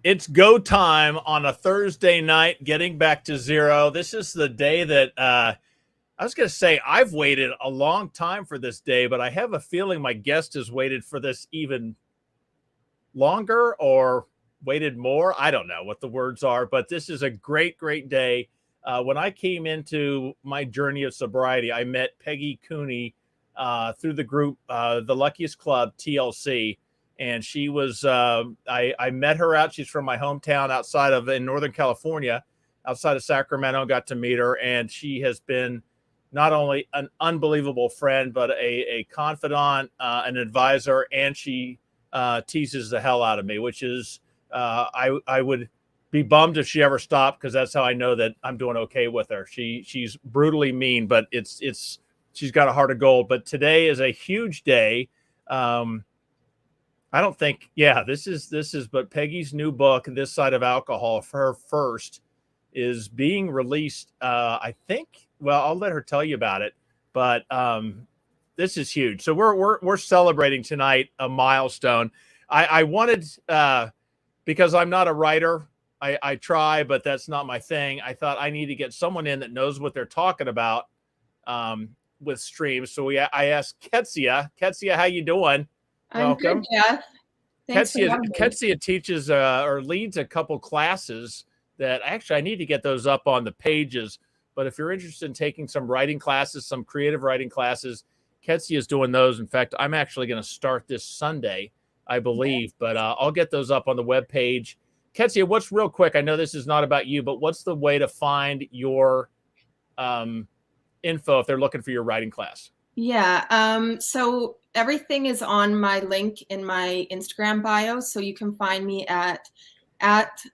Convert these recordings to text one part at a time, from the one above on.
It's go time on a Thursday night, getting back to zero. This is the day that I was going to say I've waited a long time for this day, but I have a feeling my guest has waited for this even longer or waited more. I don't know what the words are, but this is a great, great day. When I came into my journey of sobriety, I met Peggi Cooney through the group, the Luckiest Club, TLC. And she was, I met her out. She's from my hometown in Northern California, outside of Sacramento, got to meet her. And she has been not only an unbelievable friend, but a confidant, an advisor, and she teases the hell out of me, which is, I would be bummed if she ever stopped, because that's how I know that I'm doing okay with her. She's brutally mean, but she's got a heart of gold. But today is a huge day. I don't think, yeah, this is, but Peggi's new book, This Side of Alcohol, her first, is being released. I think, well, I'll let her tell you about it, but this is huge. So we're celebrating tonight a milestone. I wanted, because I'm not a writer, I try, but that's not my thing. I thought I need to get someone in that knows what they're talking about with streams. So I asked Ketsia. Ketsia, how you doing? I'm Welcome. good, Jeff. Thanks for having me. Ketsia teaches or leads a couple classes that actually I need to get those up on the pages. But if you're interested in taking some writing classes, some creative writing classes, Ketsia is doing those. In fact, I'm actually going to start this Sunday, I believe, but I'll get those up on the webpage. Ketsia, what's real quick? I know this is not about you, but what's the way to find your info if they're looking for your writing class? Yeah. So everything is on my link in my Instagram bio. So you can find me at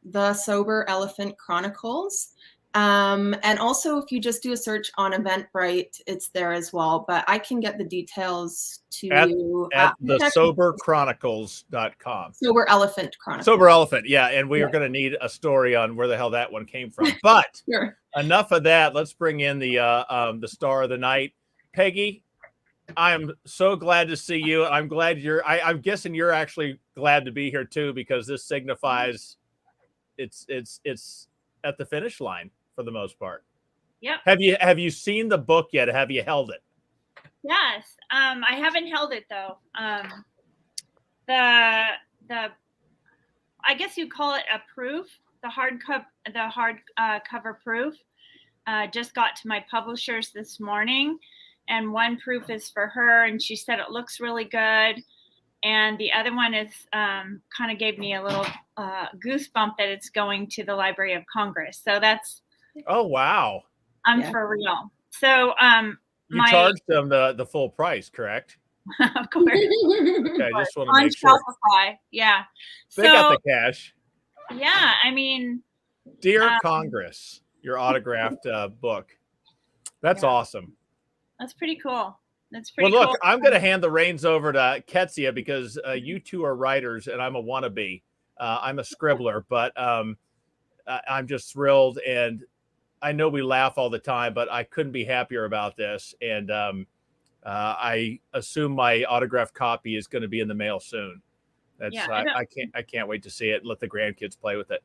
the Sober Elephant Chronicles. And also, if you just do a search on Eventbrite, it's there as well. But I can get the details to you at the soberchronicles.com. Sober Elephant Chronicles. Sober Elephant, yeah. And we are going to need a story on where the hell that one came from. But sure. Enough of that. Let's bring in the star of the night, Peggi. I am so glad to see you. I'm glad I'm guessing you're actually glad to be here too, because this signifies it's at the finish line for the most part. Yep. Have you seen the book yet? Have you held it? Yes. I haven't held it though. I guess you call it a proof. The hard cover proof just got to my publishers this morning, and one proof is for her, and she said it looks really good. And the other one is kind of gave me a little goosebump that it's going to the Library of Congress. So that's. Oh, wow. I'm for real. So you charged them the full price, correct? Of course. Okay, I just want to on make sure. Shopify, yeah. They got the cash. Yeah, I mean. Dear Congress, your autographed book. That's awesome. That's pretty cool. That's pretty cool. Well, look, I'm going to hand the reins over to Ketsia, because you two are writers and I'm a wannabe. I'm a scribbler, but I'm just thrilled. And I know we laugh all the time, but I couldn't be happier about this. And I assume my autographed copy is going to be in the mail soon. I can't wait to see it and let the grandkids play with it.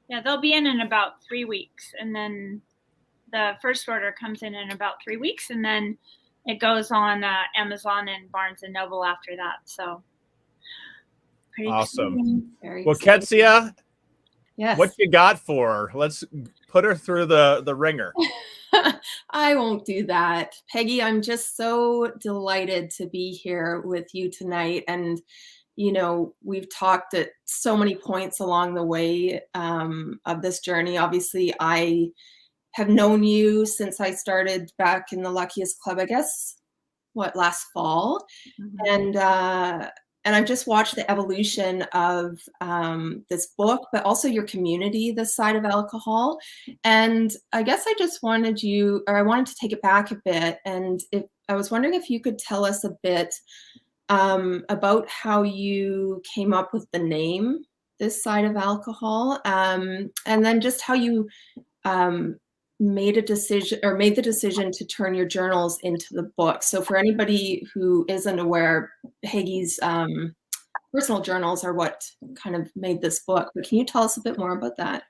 Yeah, they'll be in about 3 weeks, and then the first order comes in about 3 weeks, and then it goes on Amazon and Barnes and Noble after that. So pretty awesome. Well, Ketsia, yes. What you got for her? Let's put her through the ringer. I won't do that. Peggi, I'm just so delighted to be here with you tonight. And you know, we've talked at so many points along the way of this journey. Obviously, I have known you since I started back in the Luckiest Club, I guess, last fall. Mm-hmm. And I've just watched the evolution of this book, but also your community, This Side of Alcohol. And I guess I just wanted to take it back a bit. And I was wondering if you could tell us a bit about how you came up with the name This Side of Alcohol, and then just how you made the decision to turn your journals into the book. So for anybody who isn't aware, Peggi's personal journals are what kind of made this book. But can you tell us a bit more about that?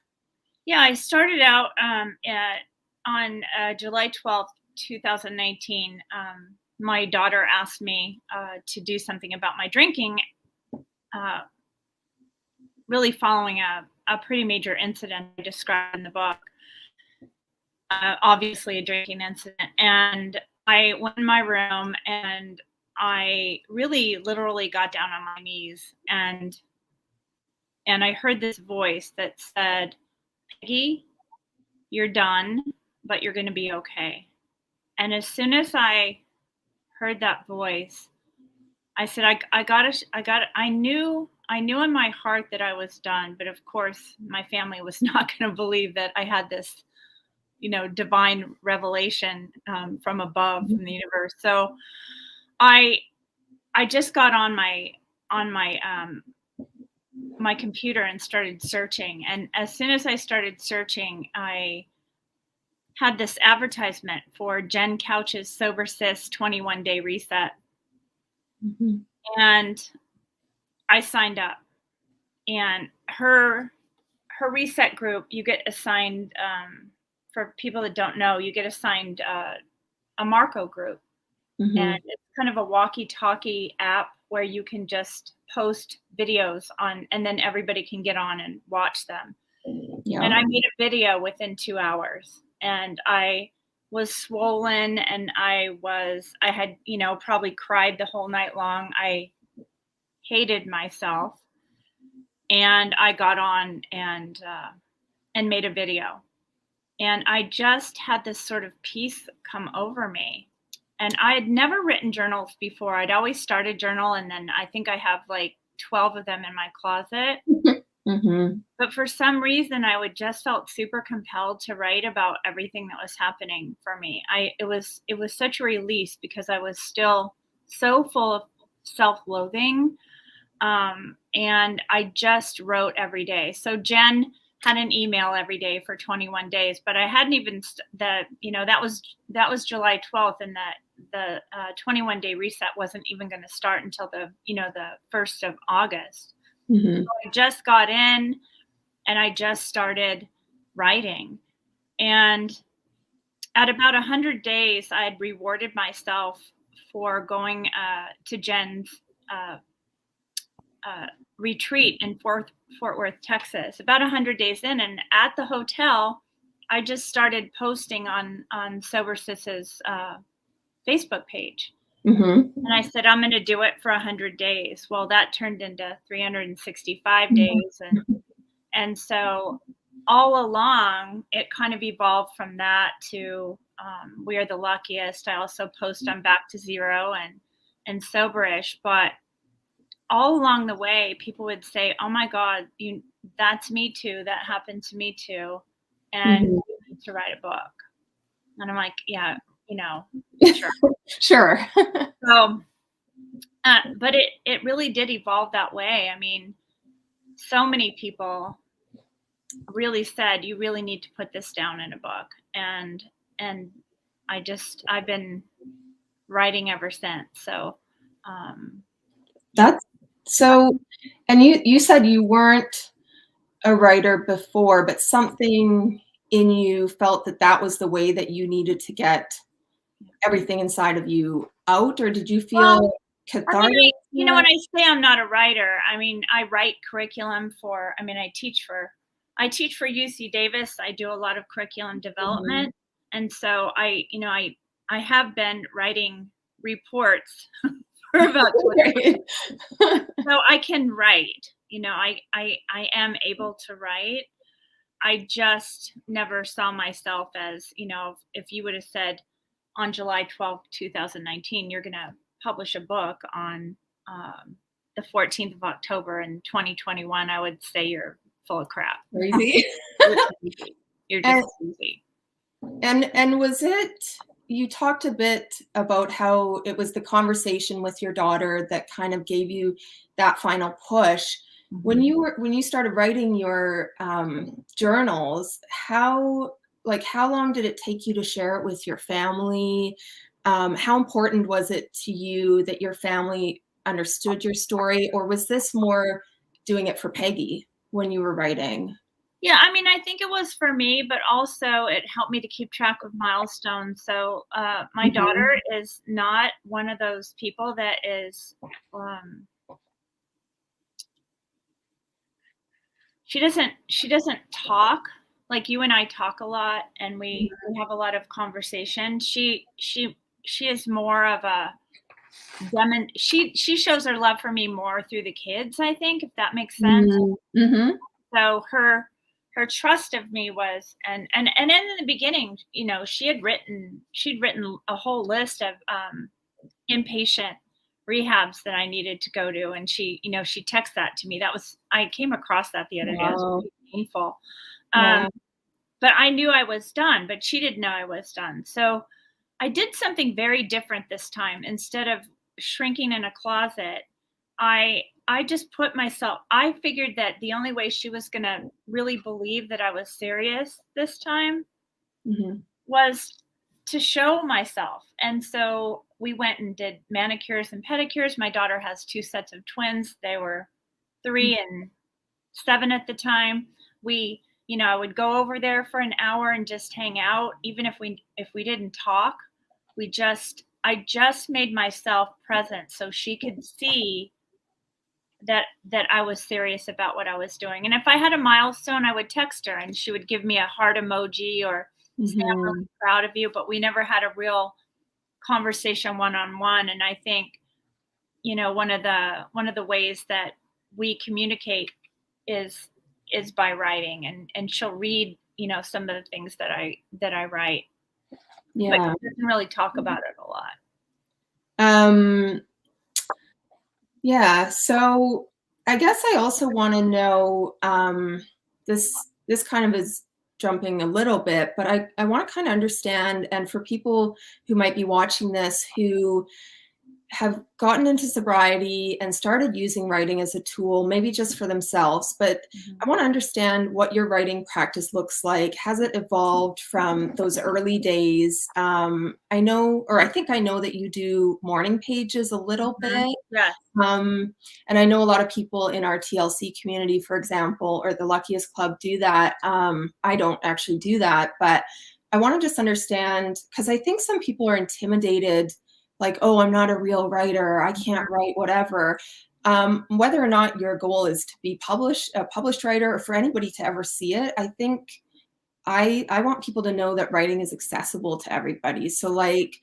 Yeah, I started out on July 12th, 2019. My daughter asked me to do something about my drinking, really following a pretty major incident I described in the book. Obviously a drinking incident. And I went in my room and I really literally got down on my knees and I heard this voice that said, Peggy, you're done, but you're going to be okay. And as soon as I heard that voice, I said, I knew in my heart that I was done. But of course, my family was not going to believe that I had this, divine revelation from above, from the universe. So I just got on my my computer and started searching. And as soon as I started searching, I had this advertisement for Jen Couch's Sober Sis 21-day reset. Mm-hmm. And I signed up. And her reset group, you get assigned, for people that don't know, you get assigned a Marco group. Mm-hmm. And it's kind of a walkie-talkie app where you can just post videos on, and then everybody can get on and watch them. Yeah. And I made a video within 2 hours, and I was swollen, and I had, probably cried the whole night long. I hated myself, and I got on and made a video, and I just had this sort of peace come over me. And I had never written journals before. I'd always started a journal, and then I think I have like 12 of them in my closet. Mm-hmm. But for some reason, I just felt super compelled to write about everything that was happening for me. It was such a release because I was still so full of self-loathing, and I just wrote every day. So Jen had an email every day for 21 days, but I hadn't even that was July 12th, and the 21-day reset wasn't even going to start until the 1st of August. Mm-hmm. So I just got in and I just started writing. And at about 100 days, I had rewarded myself for going to Jen's retreat in Fort Worth, Texas, about 100 days in. And at the hotel, I just started posting on Sober Sis's Facebook page. Mm-hmm. And I said, I'm going to do it for 100 days. Well, that turned into 365 days. And so all along, it kind of evolved from that to We Are the Luckiest. I also post on Back to Zero and Soberish. But all along the way, people would say, oh my God, that's me too. That happened to me too. And you need to write a book. And I'm like, yeah, sure. Sure. So, but it really did evolve that way. I mean, so many people really said, you really need to put this down in a book. And I've been writing ever since. So, that's so, and you said you weren't a writer before, but something in you felt that was the way that you needed to get everything inside of you out, or did you feel cathartic? I mean, when I say I'm not a writer, I mean, I write curriculum I teach for UC Davis. I do a lot of curriculum development. Mm-hmm. And so I have been writing reports for about 20 years. So I can write, I am able to write. I just never saw myself as, if you would have said on July 12th, 2019, you're going to publish a book on the 14th of October in 2021, I would say you're full of crap. Crazy. You're just crazy. And was it, you talked a bit about how it was the conversation with your daughter that kind of gave you that final push. Mm-hmm. When you started writing your journals, how long did it take you to share it with your family? How important was it to you that your family understood your story, or was this more doing it for Peggy when you were writing? Yeah, I mean, I think it was for me, but also it helped me to keep track of milestones. So my daughter is not one of those people that is, she doesn't talk like you and I talk a lot, and we have a lot of conversation. She is more of a she shows her love for me more through the kids, I think, if that makes sense. Mm-hmm. So her trust of me was, and in the beginning, you know, she'd written a whole list of inpatient rehabs that I needed to go to, and she, you know, she texted that to me. I came across that the other day. It was pretty painful. Yeah. But I knew I was done, but she didn't know I was done. So I did something very different this time. Instead of shrinking in a closet, I just put myself, I figured that the only way she was going to really believe that I was serious this time was to show myself. And so we went and did manicures and pedicures. My daughter has 2 sets of twins. They were 3 and 7 at the time. We, you know, I would go over there for an hour and just hang out. Even if we didn't talk, I just made myself present so she could see that I was serious about what I was doing. And if I had a milestone, I would text her and she would give me a heart emoji or say, I'm really proud of you. But we never had a real conversation one-on-one. And I think, you know, one of the ways that we communicate is by writing, and she'll read, you know, some of the things that I write. Yeah. But she doesn't really talk about it a lot. Yeah. So I guess I also want to know, this kind of is jumping a little bit, but I want to kind of understand, and for people who might be watching this who have gotten into sobriety and started using writing as a tool, maybe just for themselves, but I want to understand what your writing practice looks like. Has it evolved from those early days? I think I know that you do morning pages a little bit. Yes. And I know a lot of people in our TLC community, for example, or the Luckiest Club do that. I don't actually do that, but I want to just understand, because I think some people are intimidated, like, oh, I'm not a real writer, I can't write whatever. Whether or not your goal is to be a published writer, or for anybody to ever see it, I think I want people to know that writing is accessible to everybody. So like,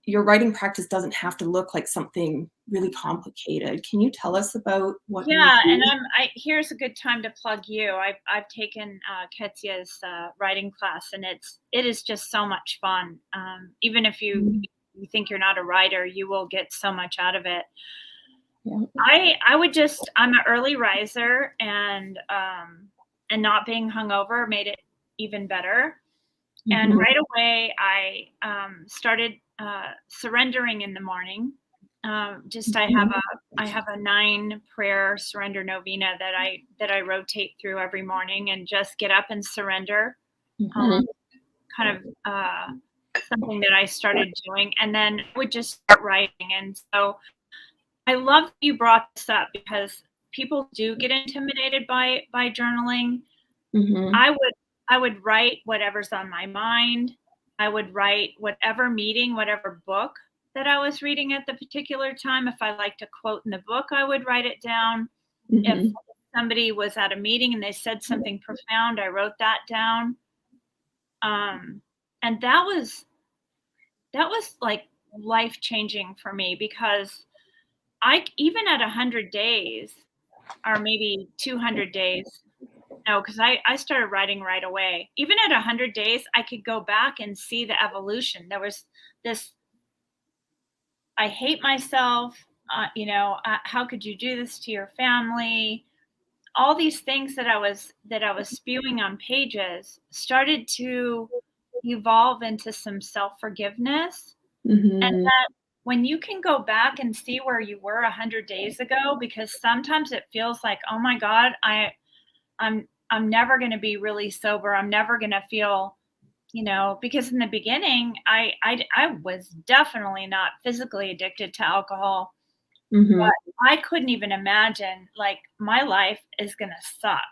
your writing practice doesn't have to look like something really complicated. Can you tell us about what you do? And here's a good time to plug you. I've taken Ketsia's writing class, and it is just so much fun. Even if you think you're not a writer, you will get so much out of it. Yeah. I'm an early riser, and not being hungover made it even better. And right away, I started surrendering in the morning. I have a 9 prayer surrender novena that I rotate through every morning, and just get up and surrender. Kind of something that I started doing, and then I would just start writing. And so I love that you brought this up, because people do get intimidated by journaling. I would write whatever's on my mind. I would write whatever meeting, whatever book that I was reading at the particular time. If I liked a quote in the book, I would write it down. If somebody was at a meeting and they said something profound, I wrote that down. And that was like life-changing for me, because even at 100 days, or maybe 200 days, no, because I started writing right away. Even at 100 days, I could go back and see the evolution. There was this, I hate myself, how could you do this to your family? All these things that I was spewing on pages started to evolve into some self-forgiveness. And that when you can go back and see where you were 100 days ago, because sometimes it feels like, oh my God, I'm never going to be really sober. I'm never going to feel, because in the beginning, I was definitely not physically addicted to alcohol, Mhm. I couldn't even imagine, like, my life is gonna suck,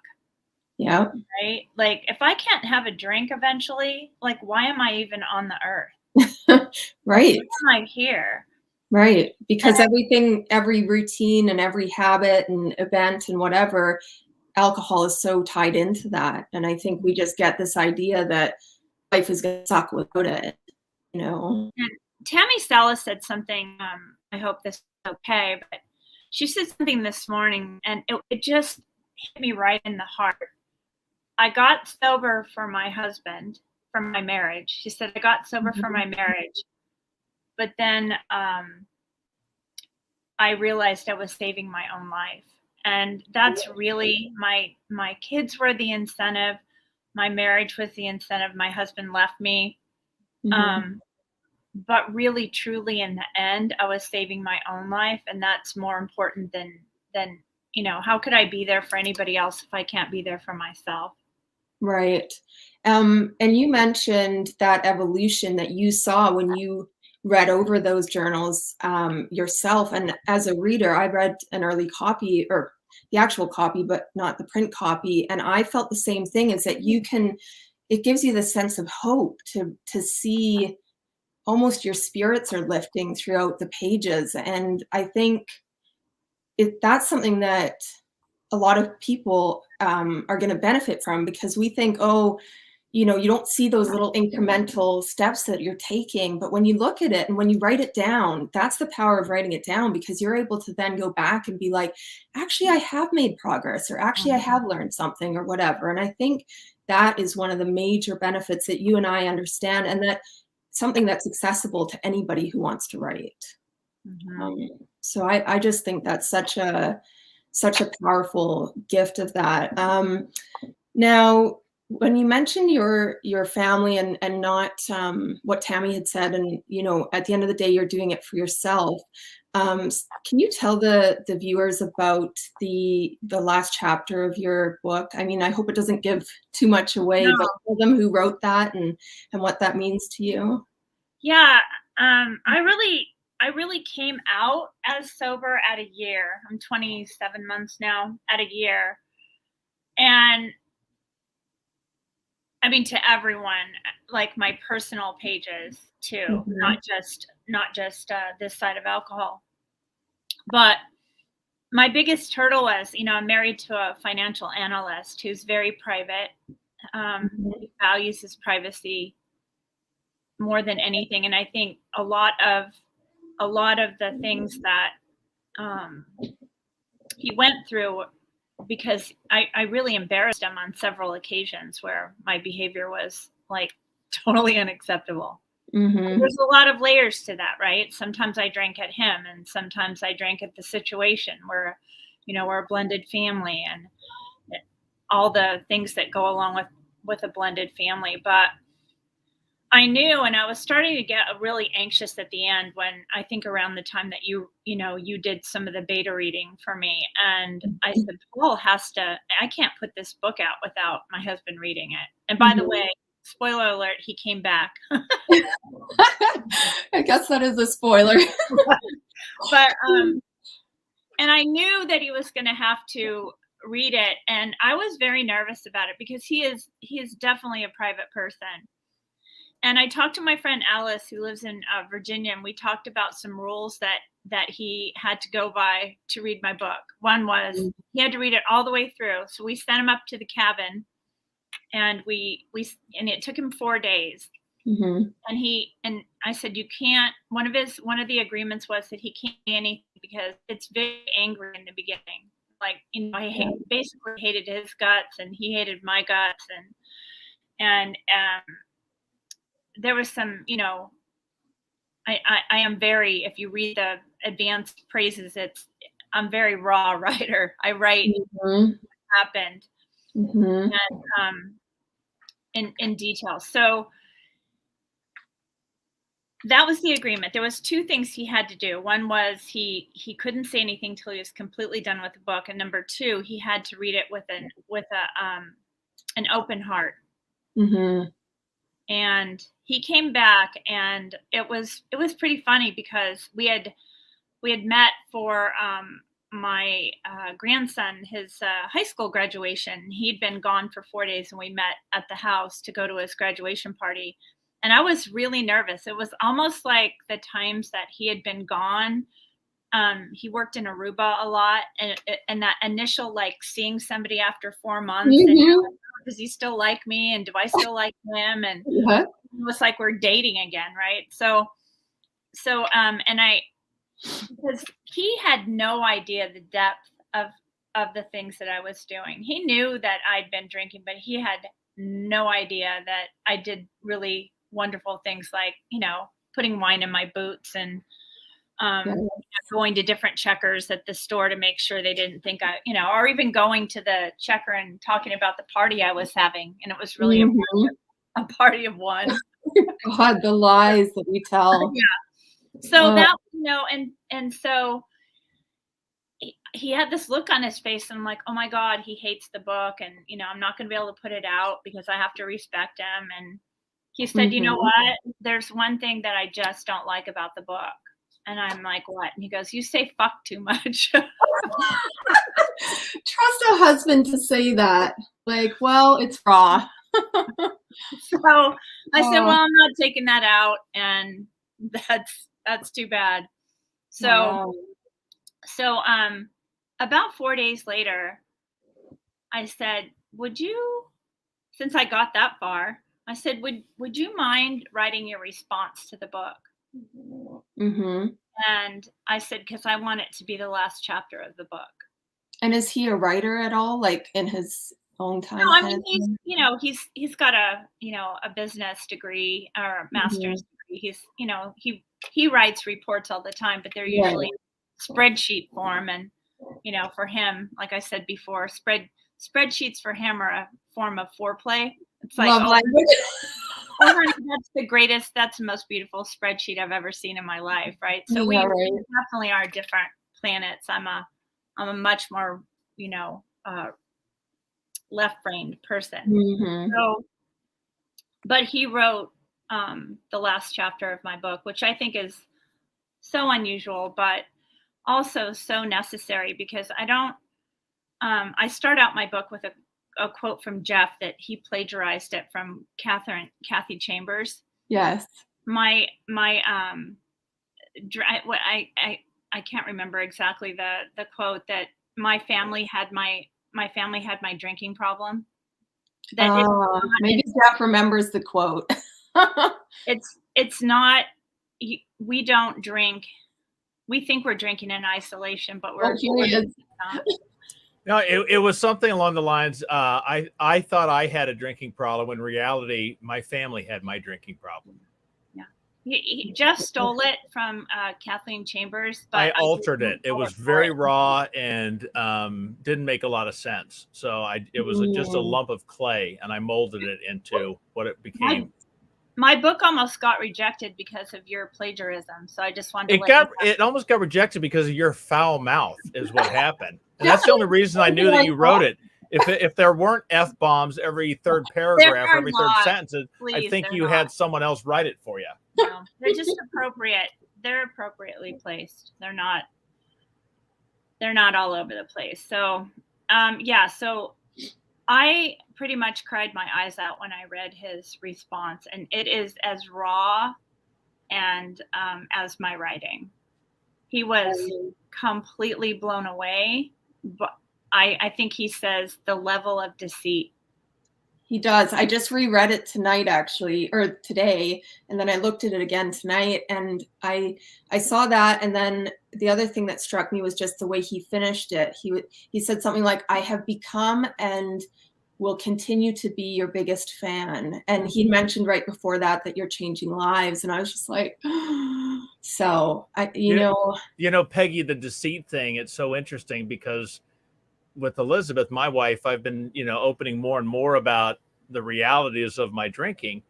Yeah. right? Like, if I can't have a drink eventually, like, why am I even on the earth? Like, Right. why am I here? Right. And Because everything, every routine and every habit and event and whatever, alcohol is so tied into that. And I think we just get this idea that life is gonna suck without it, you know? and Tammy Salas said something, I hope this is okay, but she said something this morning, and it just hit me right in the heart. I got sober for my husband, for my marriage. She said, "I got sober for Mhm. my marriage, but then, I realized I was saving my own life." And that's really my kids were the incentive, my marriage was the incentive, my husband left me, Mhm. um, but really, truly, in the end, I was saving my own life, and that's more important than, how could I be there for anybody else if I can't be there for myself? Right. And you mentioned that evolution that you saw when you read over those journals yourself. And as a reader, I read an early copy or the actual copy, but not the print copy. And I felt the same thing is that it gives you the sense of hope to see almost your spirits are lifting throughout the pages. And I think that's something that a lot of people are going to benefit from because we think, oh, you don't see those little incremental steps that you're taking. But when you look at it and when you write it down, that's the power of writing it down because you're able to then go back and be like, actually, I have made progress, or actually, I have learned something, or whatever. And I think that is one of the major benefits that you and I understand, and that something that's accessible to anybody who wants to write. Mhm. Um, so I just think that's such a powerful gift of that. Now, when you mentioned your family and not what Tammy had said, and at the end of the day, you're doing it for yourself. Can you tell the viewers about the last chapter of your book? I mean, I hope it doesn't give too much away, but No. tell them who wrote that and what that means to you. Yeah, I really came out as sober at a year. I'm 27 months now, at a year. And I mean, to everyone, like my personal pages too, Mhm, not just this side of alcohol. But my biggest hurdle was, I'm married to a financial analyst who's very private. mhm, He values his privacy more than anything, and I think a lot of the things that um, he went through, because I really embarrassed him on several occasions where my behavior was like totally unacceptable. mhm, There's a lot of layers to that, right? Sometimes I drank at him, and sometimes I drank at the situation where, we're a blended family, and all the things that go along with a blended family. But I knew, and I was starting to get really anxious at the end when I think around the time that you did some of the beta reading for me. And I said, Paul has to, I can't put this book out without my husband reading it. And by the mhm. way, spoiler alert, he came back. I guess that is a spoiler. But, and I knew that he was going to have to read it. And I was very nervous about it because he is definitely a private person. And I talked to my friend Alice, who lives in Virginia, and we talked about some rules that he had to go by to read my book. One was he had to read it all the way through. So we sent him up to the cabin, and and it took him 4 days. Mhm. And I said, you can't. One of the agreements was that he can't say anything because it's very angry in the beginning. Like, basically hated his guts, and he hated my guts, and there was some, I am very, if you read the advanced praises, I'm very raw writer. I write Mhm. what happened, Mhm. and in detail. So that was the agreement. There was two things he had to do. One was he couldn't say anything till he was completely done with the book, and number two, he had to read it with an open heart. Mhm. And he came back, and it was pretty funny because we had met for my grandson, his high school graduation. He'd been gone for 4 days, and we met at the house to go to his graduation party. And I was really nervous. It was almost like the times that he had been gone. He worked in Aruba a lot, and that initial like seeing somebody after 4 months, and does he still like me, and do I still like him, and Yeah. it was like we're dating again, right? So and I, because he had no idea the depth of the things that I was doing. He knew that I'd been drinking, but he had no idea that I did really wonderful things like, putting wine in my boots and going to different checkers at the store to make sure they didn't think or even going to the checker and talking about the party I was having. And it was really a party of one. God, the lies that we tell. Yeah. So that, and so he had this look on his face, and I'm like, oh my God, he hates the book. And, I'm not going to be able to put it out because I have to respect him. And he said, you know what? There's one thing that I just don't like about the book. And I'm like, what? And he goes, you say fuck too much. Trust a husband to say that. Like, well, it's raw. So I said, well, I'm not taking that out. And that's too bad. So, about 4 days later, I said, would you, since I got that far, I said, would you mind writing your response to the book? And I said, because I want it to be the last chapter of the book. And is he a writer at all, like in his own time? No, I mean, he's got a business degree or a master's degree. He's, he writes reports all the time, but they're usually spreadsheet form. And, for him, like I said before, spreadsheets for him are a form of foreplay. It's like, love language. Oh, honey, that's the greatest, that's the most beautiful spreadsheet I've ever seen in my life, right? So we definitely are different planets. I'm a much more, left-brained person. So, but he wrote the last chapter of my book, which I think is so unusual, but also so necessary, because I start out my book with a quote from Jeff that he plagiarized it from Kathy Chambers. Yes. I can't remember exactly the quote, that my family had my drinking problem. Maybe Jeff remembers the quote. It's not, we don't drink. We think we're drinking in isolation, but we're not. No, it was something along the lines. I thought I had a drinking problem. In reality, my family had my drinking problem. Yeah, he Jeff stole it from Kathleen Chambers, but I altered it. It was very raw and didn't make a lot of sense. So it was just a lump of clay, and I molded it into what it became. My book almost got rejected because of your plagiarism. So I just wanted to it almost got rejected because of your foul mouth is what happened. And that's the only reason I knew that you wrote it. If there weren't F-bombs every third paragraph, every third sentence, I think you had someone else write it for you. No, they're just appropriate. They're appropriately placed. They're not all over the place. So, so I pretty much cried my eyes out when I read his response, and it is as raw and as my writing. He was completely blown away. But I think he says the level of deceit. He does. I just reread it tonight, actually, or today, and then I looked at it again tonight, and I saw that, and then the other thing that struck me was just the way he finished it. He said something like, "I have become and will continue to be your biggest fan," and he mentioned right before that you're changing lives, and I was just like, so you know, Peggy, the deceit thing. It's so interesting because with Elizabeth, my wife, I've been, opening more and more about the realities of my drinking.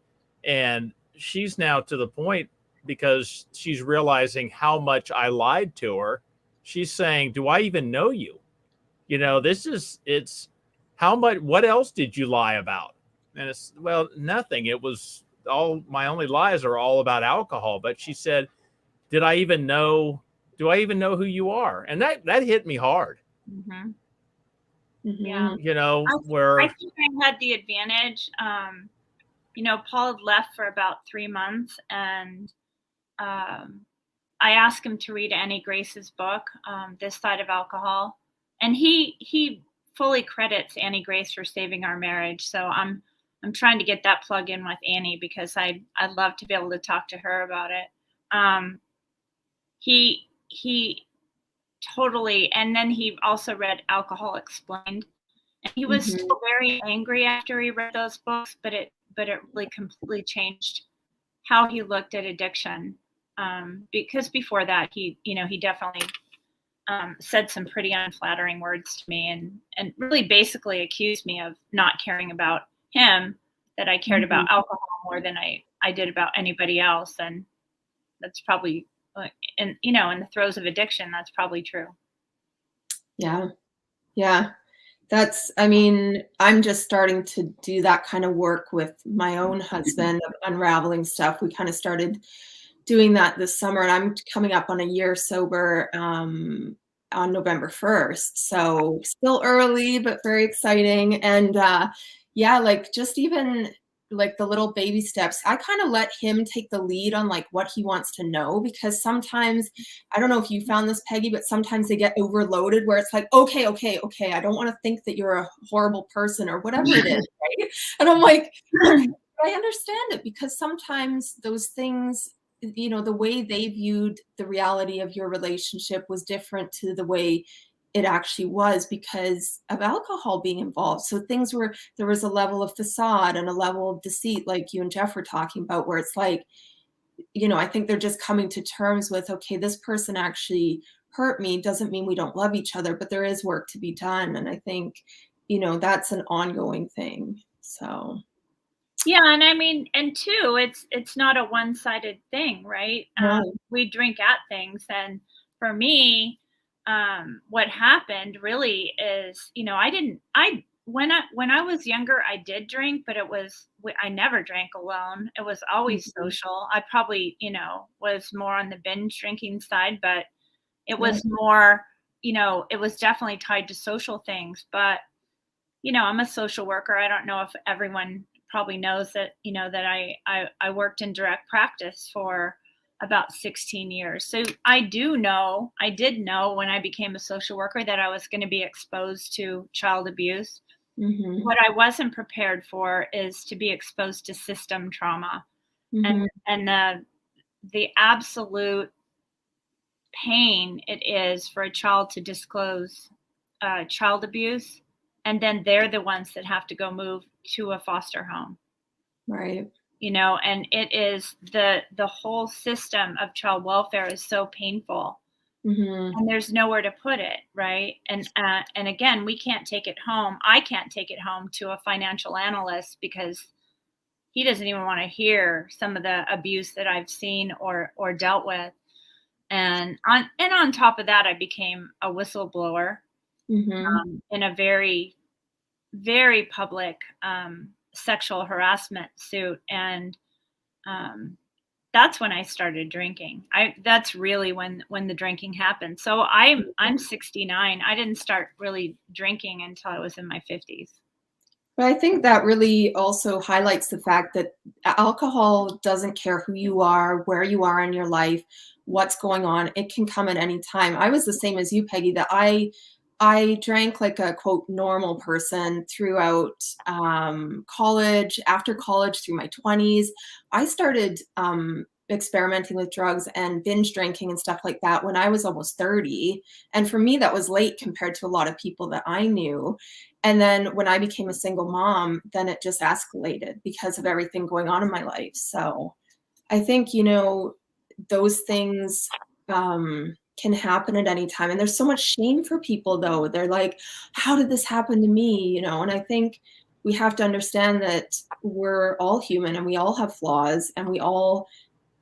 And she's now to the point, because she's realizing how much I lied to her. She's saying, do I even know you? It's how much, what else did you lie about? And it's, well, nothing. It was my only lies are all about alcohol. But she said, did I even know do I even know who you are? And that hit me hard. Mm-hmm. Mhm. Yeah. You know, I where think I had the advantage. You know, Paul had left for about 3 months, and I asked him to read Annie Grace's book, This Side of Alcohol, and he fully credits Annie Grace for saving our marriage. So I'm trying to get that plug in with Annie, because I'd love to be able to talk to her about it. He totally, and then he also read Alcohol Explained, and he was Mhm. still very angry after he read those books, but it really completely changed how he looked at addiction. Because before that, he definitely said some pretty unflattering words to me, and really basically accused me of not caring about him, that I cared Mhm. about alcohol more than I did about anybody else. And that's probably, in the throes of addiction, that's probably true. Yeah. Yeah. I mean, I'm just starting to do that kind of work with my own husband of unraveling stuff. We kind of started doing that this summer, and I'm coming up on a year sober on November 1st. So still early, but very exciting. And yeah, like just even like the little baby steps, I kind of let him take the lead on like what he wants to know, because sometimes, I don't know if you found this, Peggy, but sometimes they get overloaded where it's like, okay, I don't want to think that you're a horrible person or whatever it is, right? And I'm like, okay, I understand it, because sometimes those things, the way they viewed the reality of your relationship was different to the way it actually was, because of alcohol being involved. So there was a level of facade and a level of deceit, like you and Jeff were talking about, where it's like, I think they're just coming to terms with, okay, this person actually hurt me. Doesn't mean we don't love each other, but there is work to be done. And I think, that's an ongoing thing. So. Yeah, and I mean, and two, it's not a one-sided thing, right? No. We drink at things, and for me, what happened really is, when I was younger, I did drink, but I never drank alone. It was always Mhm. social. I probably, was more on the binge drinking side, but it Yeah. was more, it was definitely tied to social things. But I'm a social worker. I don't know if everyone probably knows that, that I worked in direct practice for about 16 years. So I did know when I became a social worker that I was going to be exposed to child abuse. Mhm. What I wasn't prepared for is to be exposed to system trauma, and Mhm. the absolute pain it is for a child to disclose child abuse, and then they're the ones that have to go move to a foster home. Right. And it is the whole system of child welfare is so painful, Mhm. and there's nowhere to put it, right? And again, we can't take it home. I can't take it home to a financial analyst, because he doesn't even want to hear some of the abuse that I've seen or dealt with. And on top of that, I became a whistleblower Mhm. in a very, very public sexual harassment suit, and um, that's when I started drinking. That's really when the drinking happened. So I'm 69. I didn't start really drinking until I was in my 50s. But I think that really also highlights the fact that alcohol doesn't care who you are, where you are in your life, what's going on. It can come at any time. I was the same as you, Peggy, that I drank like a quote normal person throughout college, after college, through my 20s. I started experimenting with drugs and binge drinking and stuff like that when I was almost 30. And for me, that was late compared to a lot of people that I knew. And then when I became a single mom, then it just escalated because of everything going on in my life. So I think, those things can happen at any time. And there's so much shame for people, though. They're like, how did this happen to me? And I think we have to understand that we're all human and we all have flaws, and we all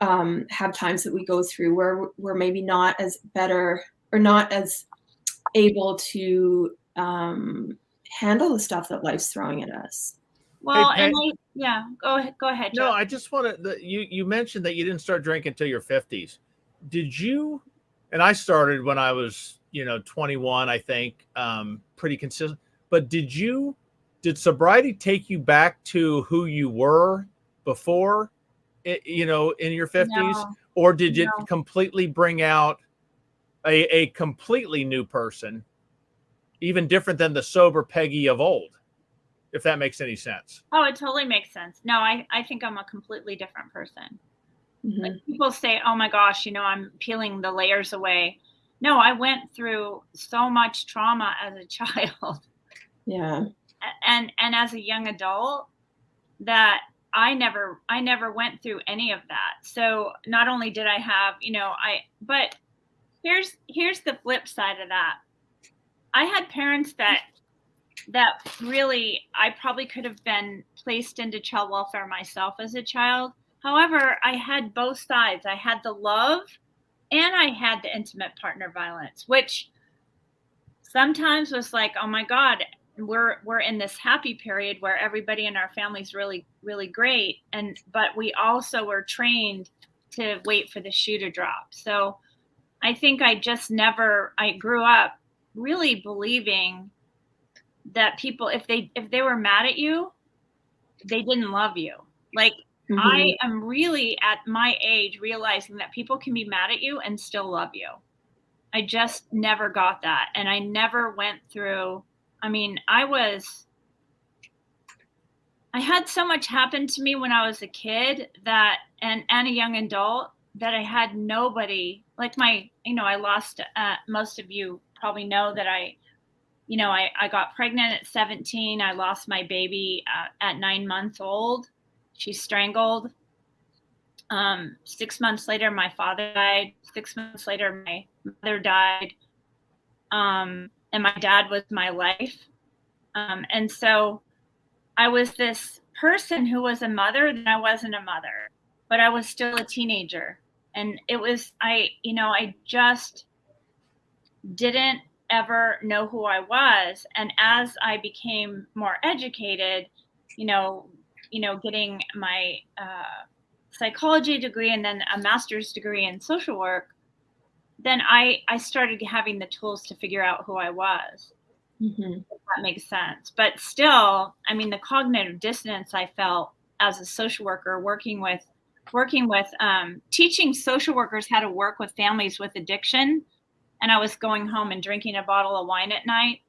have times that we go through where we're maybe not as better or not as able to handle the stuff that life's throwing at us. Hey, Well, and yeah, go ahead, no, Jeff. I just wanted you mentioned that you didn't start drinking until your 50s. Did you and I started when I was, 21, I think, pretty consistent. But did sobriety take you back to who you were before, in your 50s? No, Or did it no. completely bring out a completely new person, even different than the sober Peggy of old, if that makes any sense? Oh, it totally makes sense. No, I think I'm a completely different person. Like people say, oh my gosh, I'm peeling the layers away. No, I went through so much trauma as a child. Yeah. And as a young adult, that I never went through any of that. So not only did I have, but here's the flip side of that. I had parents that really, I probably could have been placed into child welfare myself as a child. However, I had both sides. I had the love and I had the intimate partner violence, which sometimes was like, oh my God, we're in this happy period where everybody in our family's really, really great. But we also were trained to wait for the shoe to drop. So I think I grew up really believing that people, if they were mad at you, they didn't love you. Like I am really at my age realizing that people can be mad at you and still love you. I just never got that. And I never went through, I had so much happen to me when I was a kid and a young adult that I had nobody like I lost, most of you probably know that I got pregnant at 17. I lost my baby at 9 months old. She strangled. 6 months later, my father died. 6 months later, my mother died. And my dad was my life. And so I was this person who was a mother, then I wasn't a mother, but I was still a teenager. And it was, I just didn't ever know who I was. And as I became more educated, getting my psychology degree and then a master's degree in social work, then I started having the tools to figure out who I was. If that makes sense. But still, the cognitive dissonance I felt as a social worker, working with teaching social workers how to work with families with addiction, and I was going home and drinking a bottle of wine at night,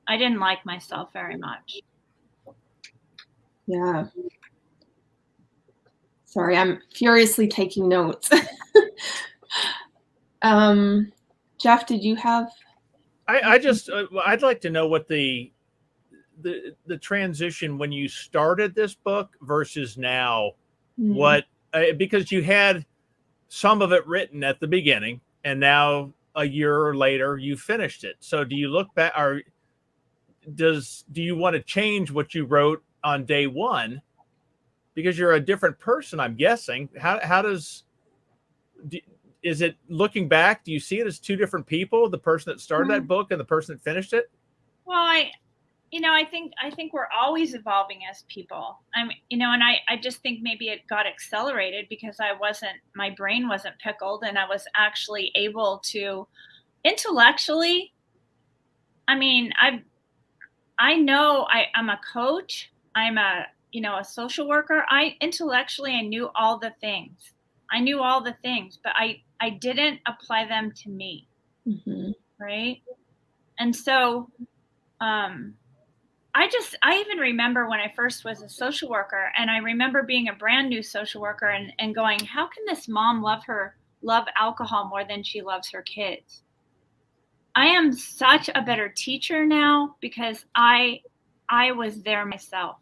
I didn't like myself very much. Yeah. Sorry, I'm furiously taking notes. Jeff, did you have? I'd like to know what the transition when you started this book versus now, what, because you had some of it written at the beginning and now a year later you finished it. So do you look back, or do you want to change what you wrote on day one because you're a different person, I'm guessing? Is it, looking back, do you see it as two different people, the person that started that book and the person that finished it? Well, I think we're always evolving as people. And I just think maybe it got accelerated because my brain wasn't pickled and I was actually able to intellectually, I'm a coach. I'm a social worker. Intellectually, I knew all the things. But I didn't apply them to me. Right. And so, I even remember when I first was a social worker, and I remember being a brand new social worker and going, how can this mom love alcohol more than she loves her kids? I am such a better teacher now because I was there myself.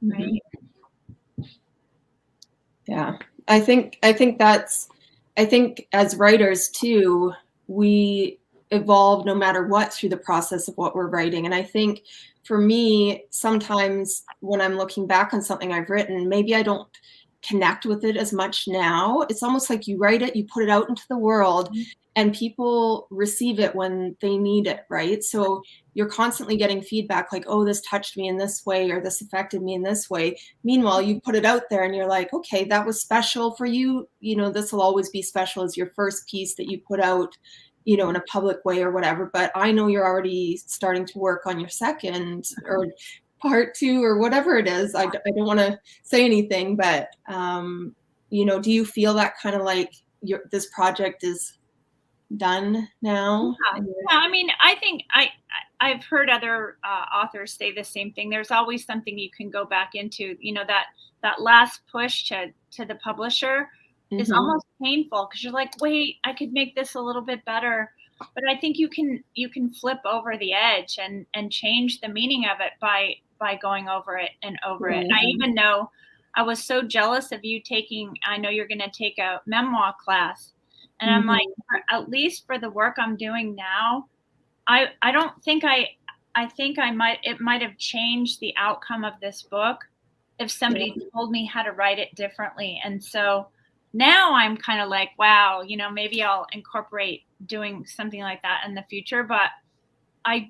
Right? Yeah. I think as writers too, we evolve no matter what through the process of what we're writing. And I think for me, sometimes when I'm looking back on something I've written, maybe I don't connect with it as much now. It's almost like you write it, you put it out into the world, and people receive it when they need it, right? So you're constantly getting feedback like, oh, this touched me in this way, or this affected me in this way. Meanwhile, you put it out there and you're like, okay, that was special for you. You know, this will always be special as your first piece that you put out, you know, in a public way or whatever. But I know you're already starting to work on your second or part 2 or whatever it is. I don't want to say anything, but, you know, do you feel that kind of like this project is done now? Yeah. I mean, I think I've heard other authors say the same thing. There's always something you can go back into. You know, that last push to the publisher is almost painful because you're like, wait, I could make this a little bit better. But I think you can flip over the edge and change the meaning of it by going over it and over it. I even know I was so jealous of you taking. I know you're going to take a memoir class. And I'm like, at least for the work I'm doing now, I don't think I think it might have changed the outcome of this book if somebody told me how to write it differently. And so now I'm kind of like, wow, you know, maybe I'll incorporate doing something like that in the future. But I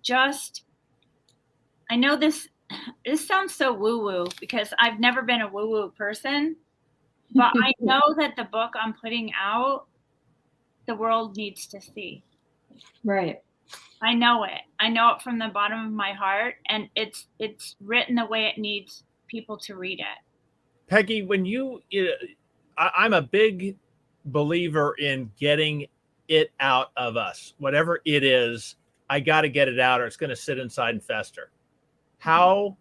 know this sounds so woo-woo because I've never been a woo-woo person, but I know that the book I'm putting out, the world needs to see. Right. I know it. I know it from the bottom of my heart, and it's written the way it needs people to read it. Peggy, when I'm a big believer in getting it out of us. Whatever it is, I got to get it out or it's going to sit inside and fester. How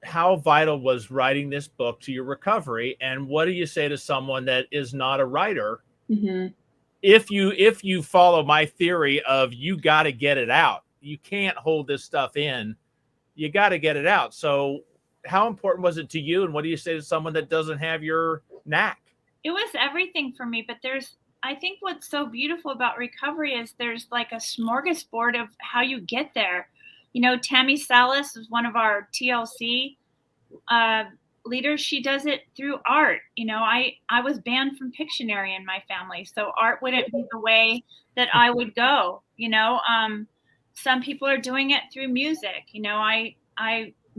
vital was writing this book to your recovery? And what do you say to someone that is not a writer? If you follow my theory of you got to get it out, you can't hold this stuff in, you got to get it out. So how important was it to you? And what do you say to someone that doesn't have your knack? It was everything for me, but I think what's so beautiful about recovery is there's like a smorgasbord of how you get there. You know, Tammy Salas is one of our TLC leaders. She does it through art. You know, I was banned from Pictionary in my family, so art wouldn't be the way that I would go. You know, some people are doing it through music. You know, I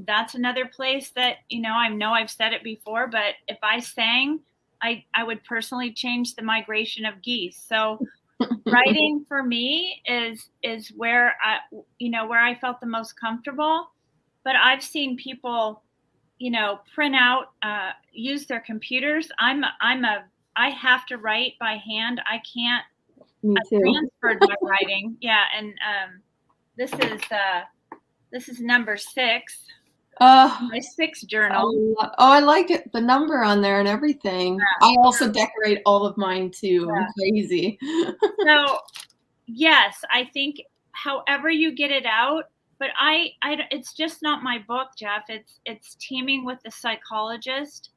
that's another place that, you know I've said it before, but if I sang, I would personally change the migration of geese. So writing for me is where I felt the most comfortable. But I've seen people, print out, use their computers. I have to write by hand. I can't. Me too. I transferred my writing. Yeah, and this is number 6. My 6th journal. I like it. The number on there and everything. Yeah. I also decorate all of mine too. Yeah. I'm crazy. So, yes, I think however you get it out, but it's just not my book, Jeff. It's teaming with a psychologist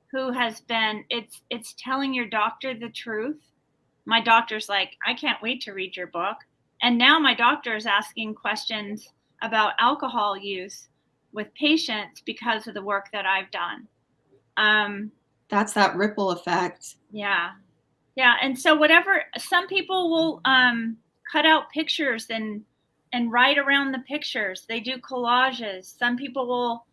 who has been, it's telling your doctor the truth. My doctor's like, I can't wait to read your book. And now my doctor is asking questions about alcohol use with patients because of the work that I've done. That's that ripple effect. Yeah. Yeah. And so some people will cut out pictures and write around the pictures. They do collages. Some people will,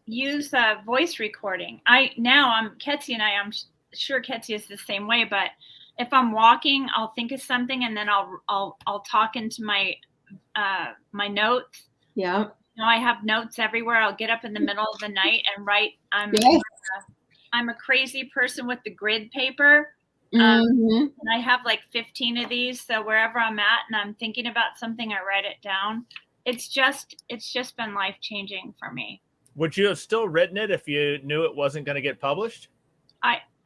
use voice recording. Ketsi and I'm sure Ketsi is the same way, but if I'm walking, I'll think of something and then I'll talk into my notes. Yeah. I have notes everywhere. I'll get up in the middle of the night and write. I'm a crazy person with the grid paper. And I have like 15 of these. So wherever I'm at and I'm thinking about something, I write it down. It's just been life-changing for me. Would you have still written it if you knew it wasn't going to get published?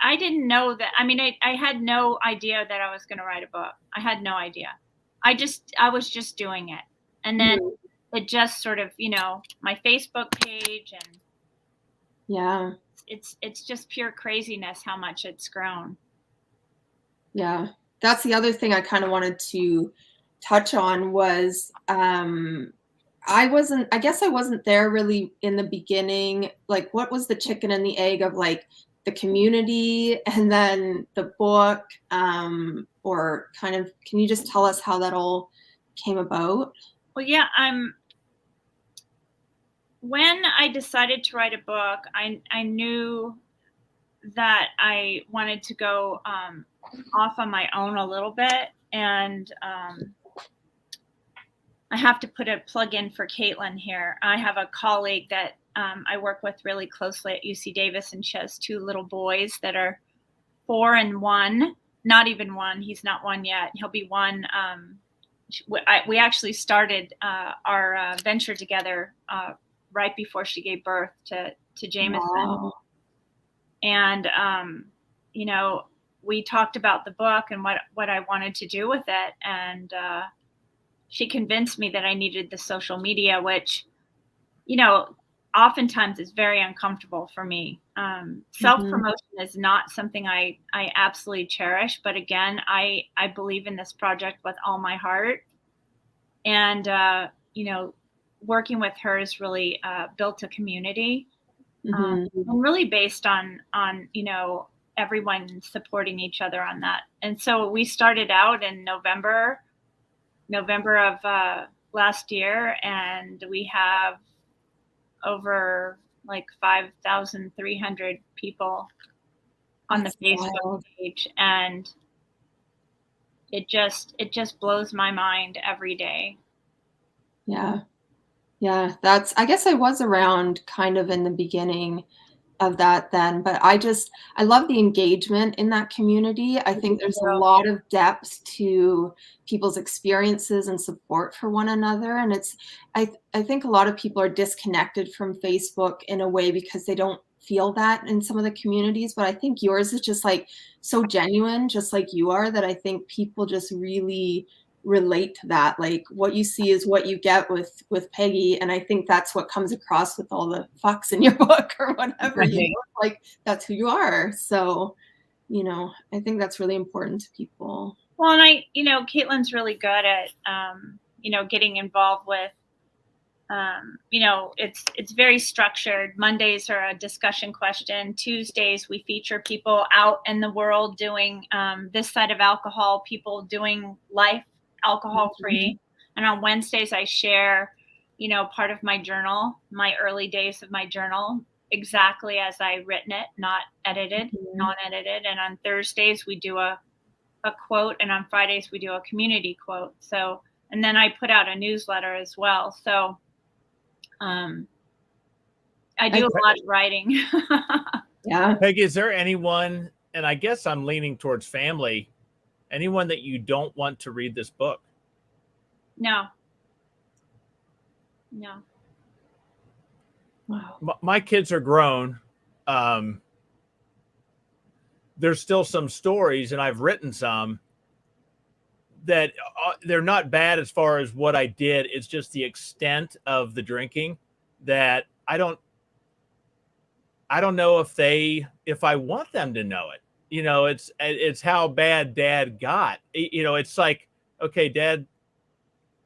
I didn't know that. I mean, I had no idea that I was going to write a book. I had no idea. I was just doing it. And then it just sort of, my Facebook page, and yeah, it's just pure craziness how much it's grown. Yeah. That's the other thing I kind of wanted to touch on was, I guess I wasn't there really in the beginning. Like, what was the chicken and the egg of like the community and then the book? Or kind of, can you just tell us how that all came about? Well, yeah, when I decided to write a book, I knew that I wanted to go off on my own a little bit. And I have to put a plug in for Caitlin here. I have a colleague that I work with really closely at UC Davis, and she has two little boys that are 4 and 1. Not even 1. He's not 1 yet. He'll be 1. We actually started our venture together right before she gave birth to Jameson. Wow. And you know, we talked about the book and what I wanted to do with it, and she convinced me that I needed the social media, which, you know, oftentimes is very uncomfortable for me. Self-promotion is not something I absolutely cherish, but again, I believe in this project with all my heart. And you know, working with her has really built a community, and really based on you know, everyone supporting each other on that. And so we started out in November of last year, and we have over like 5,300 people on the Facebook page, and it just blows my mind every day. Yeah. Yeah, I guess I was around kind of in the beginning of that then, but I love the engagement in that community. I think there's a lot of depth to people's experiences and support for one another. And I think a lot of people are disconnected from Facebook in a way because they don't feel that in some of the communities. But I think yours is just like so genuine, just like you are, that I think people just really relate to that. Like, what you see is what you get with Peggi, and I think that's what comes across with all the fucks in your book or whatever. Right. You know, like, that's who you are. So, you know, I think that's really important to people. Well, and you know, Caitlin's really good at you know, getting involved with you know, it's very structured. Mondays are a discussion question. Tuesdays we feature people out in the world doing this side of alcohol, people doing life alcohol free. And on Wednesdays I share, you know, part of my journal, my early days of my journal, exactly as I written it, not edited, non-edited. And on Thursdays we do a quote, and on Fridays we do a community quote. So, and then I put out a newsletter as well. So I do a lot of writing. Yeah. Peggi, is there anyone, and I guess I'm leaning towards family, anyone that you don't want to read this book? No. Wow. My kids are grown. There's still some stories, and I've written some that they're not bad as far as what I did. It's just the extent of the drinking that I don't know if I want them to know it. You know, it's how bad Dad got. You know, it's like, okay, Dad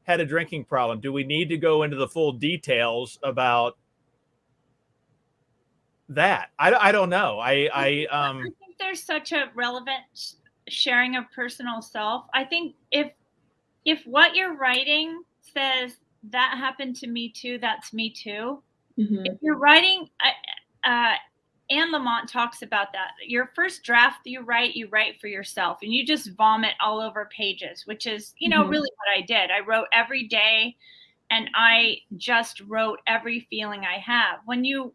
had a drinking problem. Do we need to go into the full details about that? I don't know. I think there's such a relevant sharing of personal self. I think if what you're writing says that happened to me too, that's me too. If you're writing, Anne Lamont talks about that. Your first draft you write for yourself, and you just vomit all over pages, which is, you know, really what I did. I wrote every day, and I just wrote every feeling I have. When you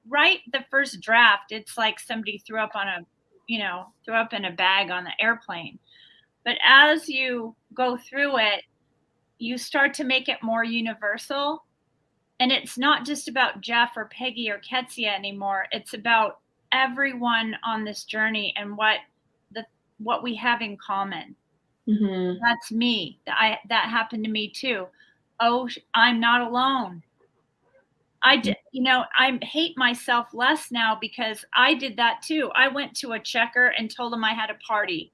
write the first draft, it's like somebody threw up in a bag on the airplane. But as you go through it, you start to make it more universal. And it's not just about Jeff or Peggi or Ketsia anymore. It's about everyone on this journey and what we have in common. That's me. That happened to me too. Oh, I'm not alone. I hate myself less now because I did that too. I went to a checker and told him I had a party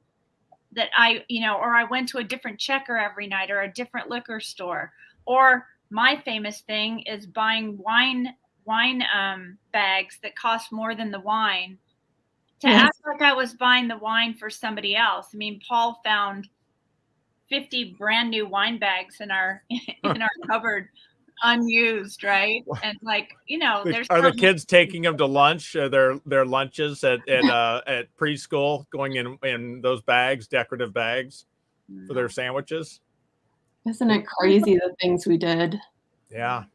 that or I went to a different checker every night or a different liquor store, or my famous thing is buying wine bags that cost more than the wine to act like I was buying the wine for somebody else. I mean, Paul found 50 brand new wine bags in our cupboard, unused, right? And like, there's Are the kids taking them to lunch? Their lunches at preschool going in those bags, decorative bags for their sandwiches? Isn't it crazy the things we did? Yeah.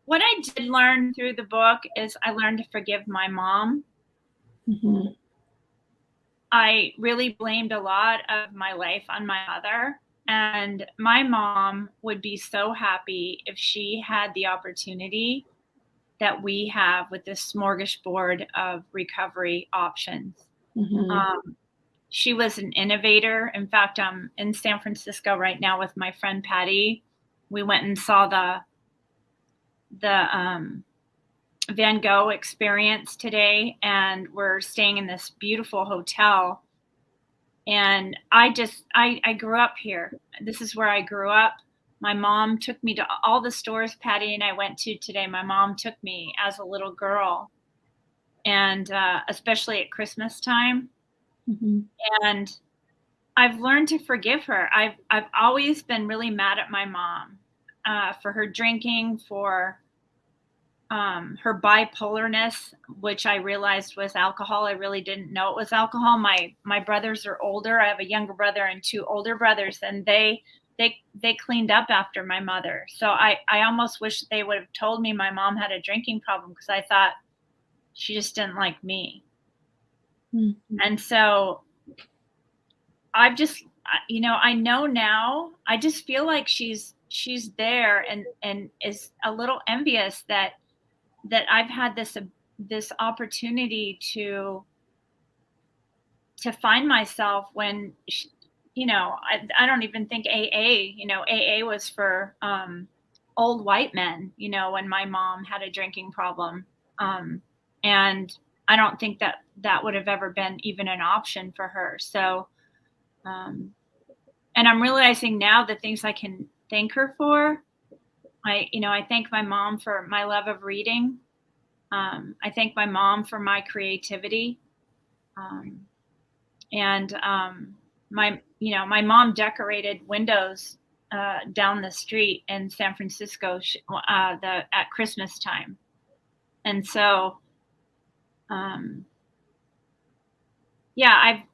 What I did learn through the book is I learned to forgive my mom. Mm-hmm. I really blamed a lot of my life on my mother. And my mom would be so happy if she had the opportunity that we have with this smorgasbord of recovery options. Mm-hmm. She was an innovator. In fact, I'm in San Francisco right now with my friend Patty. We went and saw the Van Gogh experience today, and we're staying in this beautiful hotel. And I grew up here. This is where I grew up. My mom took me to all the stores Patty and I went to today. My mom took me as a little girl, and especially at Christmas time. Mm-hmm. And I've learned to forgive her. I've always been really mad at my mom for her drinking, for her bipolarness, which I realized was alcohol. I really didn't know it was alcohol. My brothers are older. I have a younger brother and two older brothers, and they cleaned up after my mother. So I almost wish they would have told me my mom had a drinking problem, because I thought she just didn't like me. Mm-hmm. And so I've just, I know now, I just feel like she's there and is a little envious that I've had this opportunity to find myself when, I don't even think AA was for old white men, when my mom had a drinking problem. And I don't think that would have ever been even an option for her. So, and I'm realizing now the things I can thank her for. I thank my mom for my love of reading. I thank my mom for my creativity. And my mom decorated windows down the street in San Francisco at Christmas time. And so,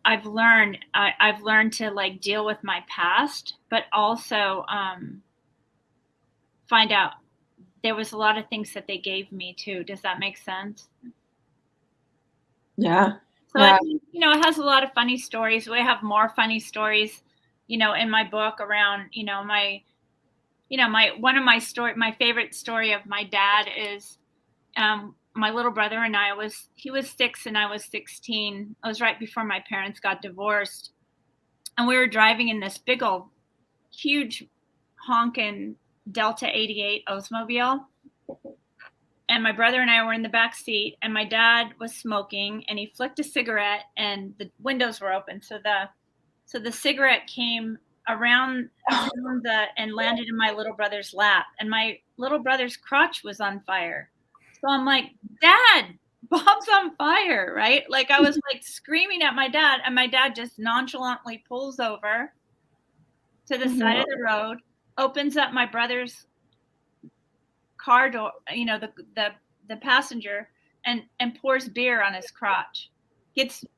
I've learned to like deal with my past, but also find out there was a lot of things that they gave me too. Does that make sense? Yeah. So I think, it has a lot of funny stories. We have more funny stories, in my book around, my favorite story of my dad is, my little brother and he was 6 and I was 16. It was right before my parents got divorced. And we were driving in this big old, huge honkin' Delta 88 Oldsmobile. And my brother and I were in the back seat, and my dad was smoking, and he flicked a cigarette and the windows were open. So the cigarette came around and landed in my little brother's lap, and my little brother's crotch was on fire. So I'm like, Dad, Bob's on fire, right? Like I was like screaming at my dad, and my dad just nonchalantly pulls over to the side of the road, opens up my brother's car door, the passenger, and pours beer on his crotch,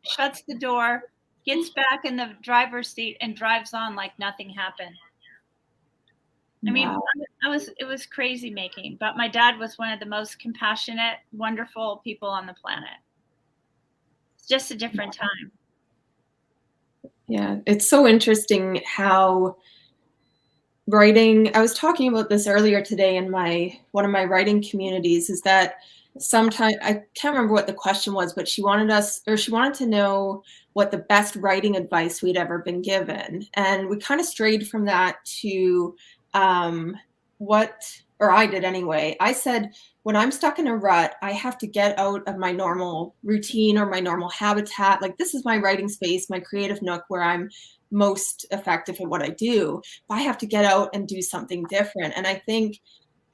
shuts the door, gets back in the driver's seat, and drives on like nothing happened. I mean, wow. It was crazy making, but my dad was one of the most compassionate, wonderful people on the planet. It's just a different time. Yeah, it's so interesting how writing, I was talking about this earlier today in one of my writing communities, is that sometimes, I can't remember what the question was, but she wanted to know what the best writing advice we'd ever been given. And we kind of strayed from that to I did anyway. I said, when I'm stuck in a rut, I have to get out of my normal routine or my normal habitat. Like, this is my writing space, my creative nook where I'm most effective at what I do. But I have to get out and do something different. And I think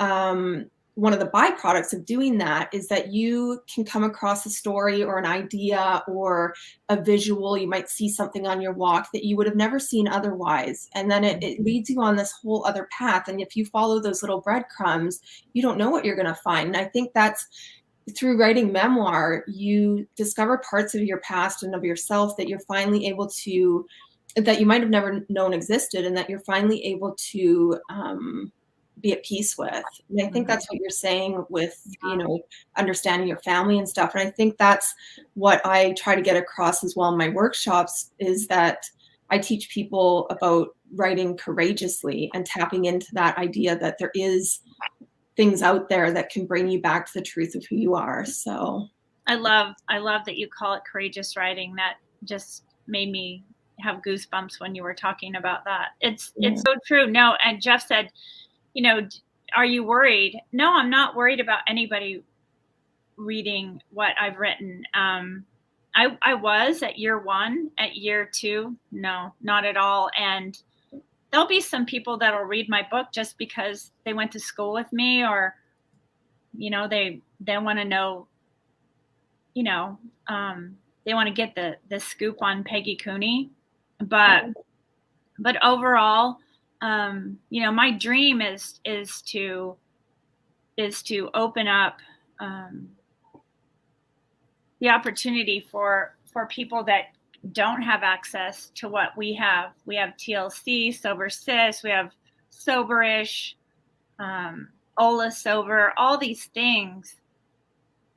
one of the byproducts of doing that is that you can come across a story or an idea or a visual. You might see something on your walk that you would have never seen otherwise. And then it leads you on this whole other path. And if you follow those little breadcrumbs, you don't know what you're going to find. And I think that's through writing memoir, you discover parts of your past and of yourself that you're finally able to, that you might have never known existed, and that you're finally able to be at peace with. And I think that's what you're saying with, you know, understanding your family and stuff. And I think that's what I try to get across as well in my workshops, is that I teach people about writing courageously and tapping into that idea that there is things out there that can bring you back to the truth of who you are. So I love that you call it courageous writing. That just made me have goosebumps when you were talking about that. It's so true. No, and Jeff said, you know, are you worried? No, I'm not worried about anybody reading what I've written. I was at year 1, at year 2, no, not at all. And there'll be some people that'll read my book just because they went to school with me, or, you know, they want to know, you know, they want to get the scoop on Peggi Cooney. But overall, you know, my dream is to open up the opportunity for people that don't have access to what we have. We have TLC, Sober Sis, we have Soberish, Ola Sober, all these things.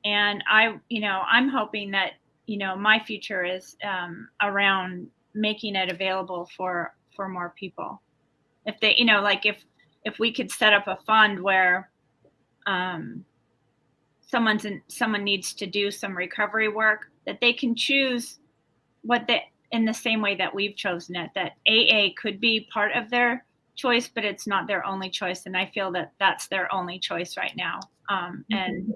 And I'm hoping that, you know, my future is around making it available for more people. If they, you know, like if we could set up a fund where someone needs to do some recovery work, that they can choose in the same way that we've chosen it, that AA could be part of their choice, but it's not their only choice. And I feel that that's their only choice right now. And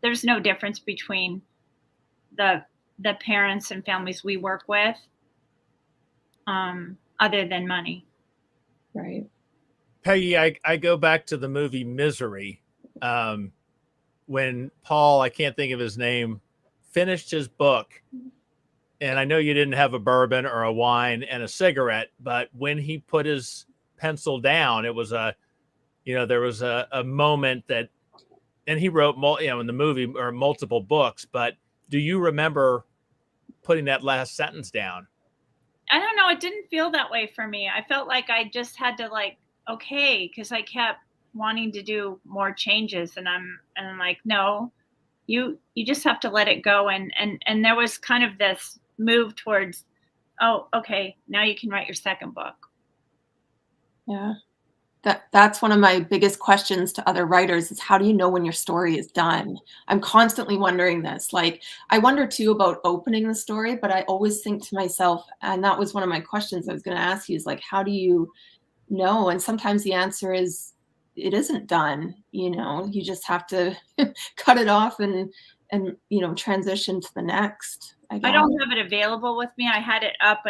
there's no difference between the parents and families we work with, other than money. Right. Peggy, I go back to the movie Misery. When Paul, I can't think of his name, finished his book, and I know you didn't have a bourbon or a wine and a cigarette, but when he put his pencil down, it was there was a moment that, and he wrote, in the movie, or multiple books, but do you remember putting that last sentence down? I don't know. It didn't feel that way for me. I felt like I just had to okay, because I kept wanting to do more changes, and I'm like, no, you just have to let it go. And there was kind of this move towards, oh, okay, now you can write your second book. Yeah. That's one of my biggest questions to other writers, is how do you know when your story is done? I'm constantly wondering this. Like, I wonder too about opening the story, but I always think to myself, and that was one of my questions I was going to ask you, is like, how do you know? And sometimes the answer is, it isn't done. You know, you just have to cut it off and transition to the next. I don't have it available with me. I had it up,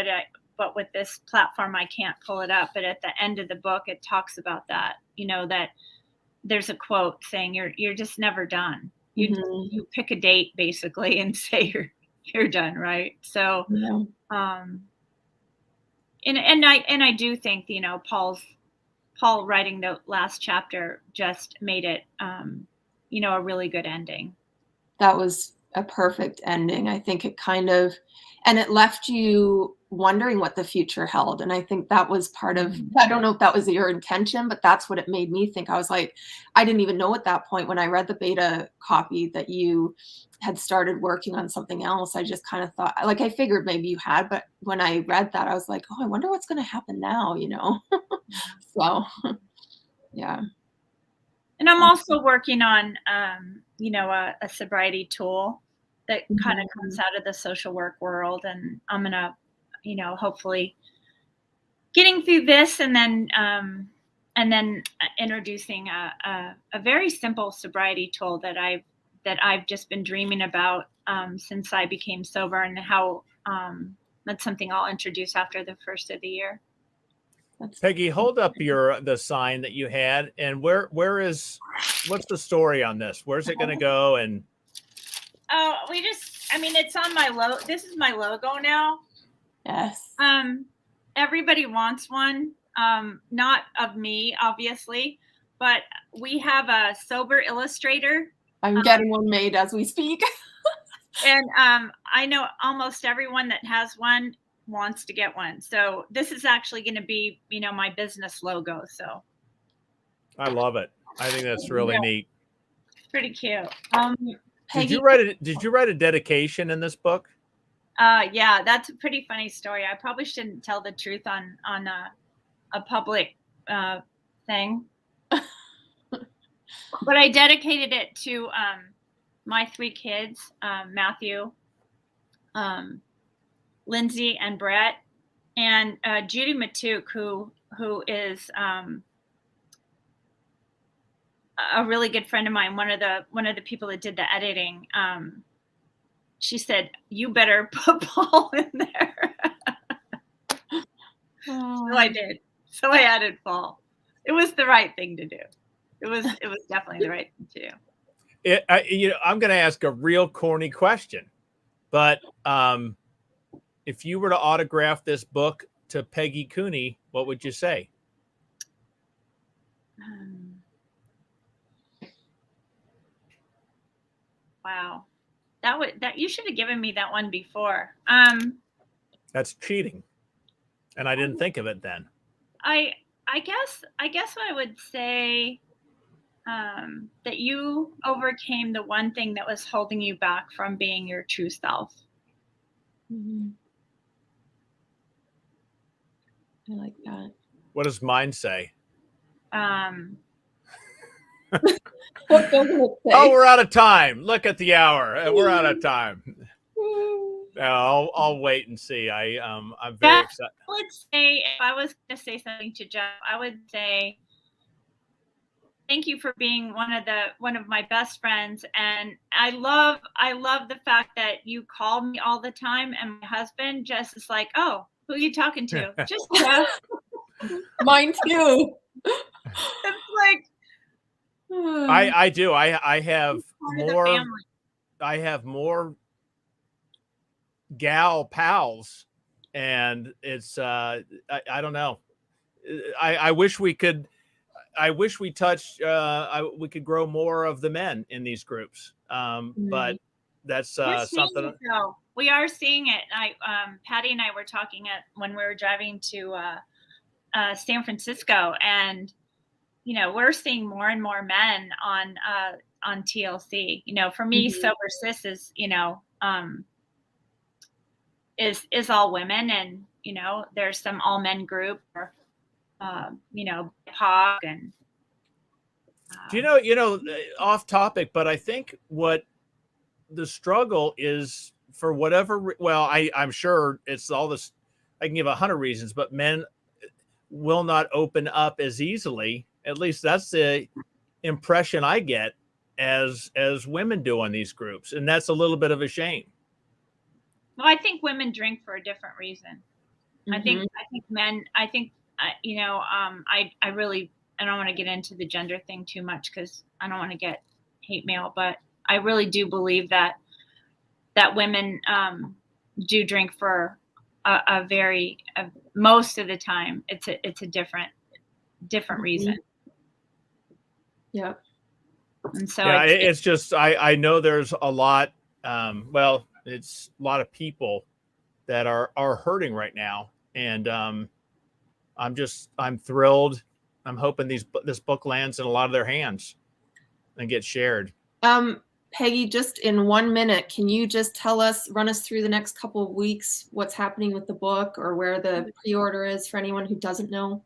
but with this platform, I can't pull it up. But at the end of the book, it talks about that, you know, that there's a quote saying you're just never done. You pick a date basically and say you're done. Right. So, and I do think, you know, Paul writing the last chapter just made it, a really good ending. That was a perfect ending. I think it and it left you wondering what the future held. And I think that was part of, I don't know if that was your intention, but that's what it made me think. I was like, I didn't even know at that point when I read the beta copy that you had started working on something else. I just kind of thought, like, I figured maybe you had, but when I read that, I was like, oh, I wonder what's going to happen now, you know? So, yeah. And I'm also working on, a sobriety tool that kind of comes out of the social work world. And I'm going to, hopefully getting through this and then introducing a very simple sobriety tool that I've just been dreaming about since I became sober, and how that's something I'll introduce after the first of the year. Peggy, hold up the sign that you had, and what's the story on this? Where's it going to go? And oh, it's on my logo. This is my logo now. Yes. Everybody wants one. Not of me, obviously, but we have a sober illustrator. I'm getting one made as we speak. And I know almost everyone that has one wants to get one. So this is actually going to be, my business logo. So I love it. I think that's really neat. Pretty cute. Did you write a dedication in this book? Yeah, that's a pretty funny story. I probably shouldn't tell the truth on a public thing. But I dedicated it to my 3 kids, Matthew, Lindsay, and Brett, and Judy Matuk, who is a really good friend of mine. One of the people that did the editing. She said, "You better put Paul in there." So I did. So I added Paul. It was the right thing to do. It was definitely the right thing to do. I'm going to ask a real corny question, but if you were to autograph this book to Peggi Cooney, what would you say? Wow, that you should have given me that one before. That's cheating, and I didn't think of it then. I guess I would say that you overcame the one thing that was holding you back from being your true self. Mm-hmm. I like that. What does mine say? What doesn't it say? Oh, we're out of time. Look at the hour. We're out of time. I'll wait and see. I'm very excited. I would say, if I was going to say something to Jeff, I would say thank you for being one of my best friends, and I love the fact that you call me all the time, and my husband just is like, "Oh, who are you talking to?" Just Jeff. Mine too. It's like I do. I have more. Family. I have more gal pals, and it's I don't know. I wish we could. I wish we touched. We could grow more of the men in these groups. But that's something. It, though. We are seeing it. Patty and I were talking when we were driving to San Francisco, and we're seeing more and more men on TLC. For me, Sober Sis is is all women, and there's some all men group, or POC, and off topic, but I think what the struggle is, for whatever, I'm sure it's all this. I can give 100 reasons, but men will not open up as easily. At least that's the impression I get as women do on these groups, and that's a little bit of a shame. Well, I think women drink for a different reason. I think men. I think I really, I don't want to get into the gender thing too much because I don't want to get hate mail, but I really do believe that women do drink for a very most of the time. It's a different reason. Yeah. And so it's just I know there's a lot. It's a lot of people that are hurting right now, and I'm thrilled. I'm hoping this book lands in a lot of their hands and gets shared. Peggy, just in 1 minute, can you just run us through the next couple of weeks, what's happening with the book, or where the pre-order is for anyone who doesn't know?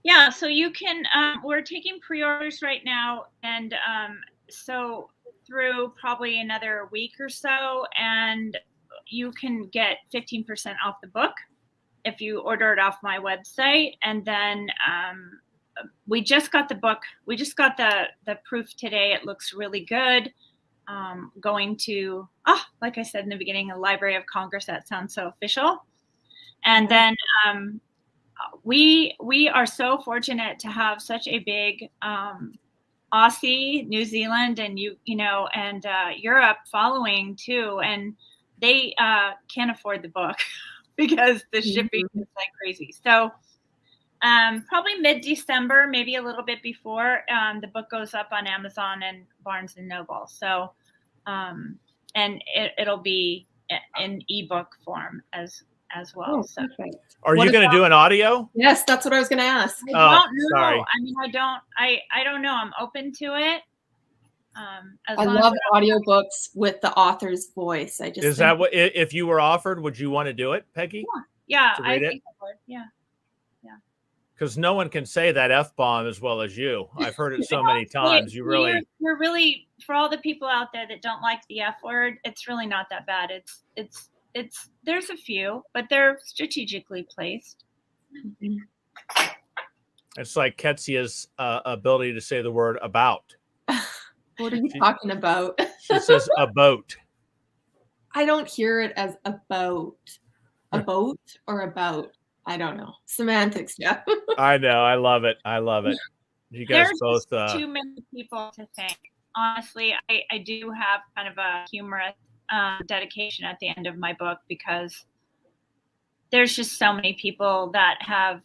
Yeah, so you can, we're taking pre-orders right now, and so through probably another week or so, and you can get 15% off the book if you order it off my website. And then we just got the book. We just got the proof today. It looks really good. Going to, like I said in the beginning, the Library of Congress. That sounds so official. And then we are so fortunate to have such a big Aussie, New Zealand, and and Europe following too, and they can't afford the book because the shipping is like crazy. So probably mid-December, maybe a little bit before, the book goes up on Amazon and Barnes and Noble. So and it'll be in ebook form as well. So are you going to do an audio? Yes, that's what I was going to ask. I don't know. Sorry. I mean, I don't know. I'm open to it. I love audiobooks with the author's voice. I just Is that what, if you were offered, would you want to do it, Peggy? Yeah, To I read it? think I would. Yeah. Because no one can say that F-bomb as well as you. I've heard it so many times. You're really, for all the people out there that don't like the F word, it's really not that bad. It's there's a few, but they're strategically placed. It's like Ketsia's ability to say the word about. What are you talking about? She says a boat. I don't hear it as a boat. A boat or about. I don't know. Semantics, yeah. I know. I love it. I love it. You guys There's both. Too many people to thank. Honestly, I do have kind of a humorous dedication at the end of my book because there's just so many people that have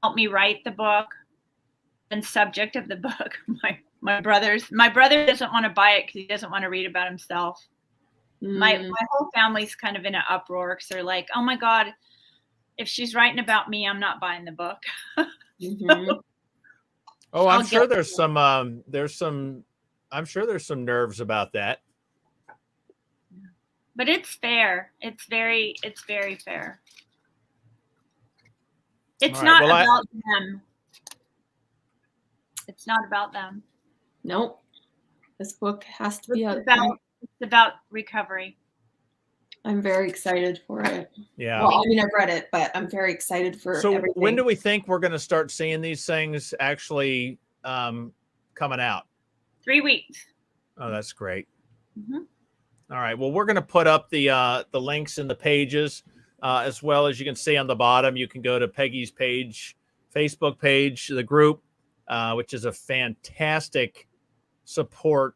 helped me write the book and subject of the book. My brother doesn't want to buy it because he doesn't want to read about himself. My whole family's kind of in an uproar because they're like, oh my God, if she's writing about me, I'm not buying the book. Oh, I'm sure there's some I'm sure there's some nerves about that. But it's fair. It's very fair. It's not about them. It's not about them. Nope. This book has to be it's about recovery. I'm very excited for it. Yeah. Well, I mean, I've read it, but I'm very excited for everything. When do we think we're going to start seeing these things actually coming out? 3 weeks. Oh, that's great. All right. Well, we're going to put up the links in the pages as well. As you can see on the bottom. You can go to Peggy's page, Facebook page, the group, which is a fantastic support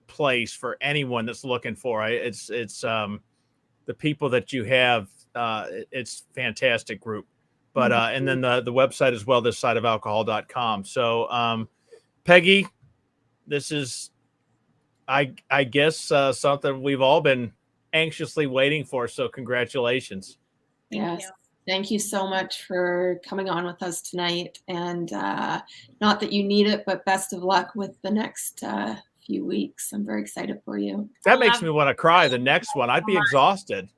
place for anyone that's looking for it. It's the people that you have. It's fantastic group. But and then the website as well, thissideofalcohol.com. So Peggy, this is I guess something we've all been anxiously waiting for. So congratulations. Yes. Thank you so much for coming on with us tonight. And not that you need it, but best of luck with the next few weeks. I'm very excited for you. That makes me want to cry. The next one, I'd be exhausted.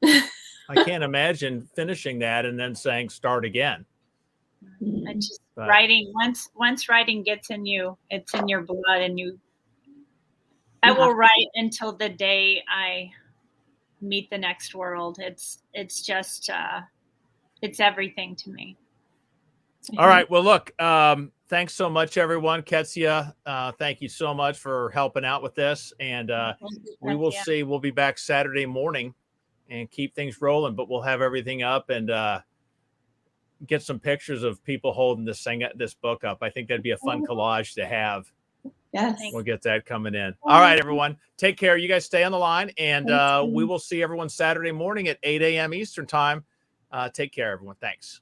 I can't imagine finishing that and then saying start again. And just writing, once writing gets in you, it's in your blood, and I will write until the day I meet the next world. It's just it's everything to me. All right. Well, look, thanks so much, everyone. Ketsia, thank you so much for helping out with this. And we will see. We'll be back Saturday morning and keep things rolling, but we'll have everything up and get some pictures of people holding this book up. I think that'd be a fun collage to have. Yes. We'll get that coming in. All right, everyone. Take care. You guys stay on the line, and we will see everyone Saturday morning at 8 a.m. Eastern time. Take care, everyone. Thanks.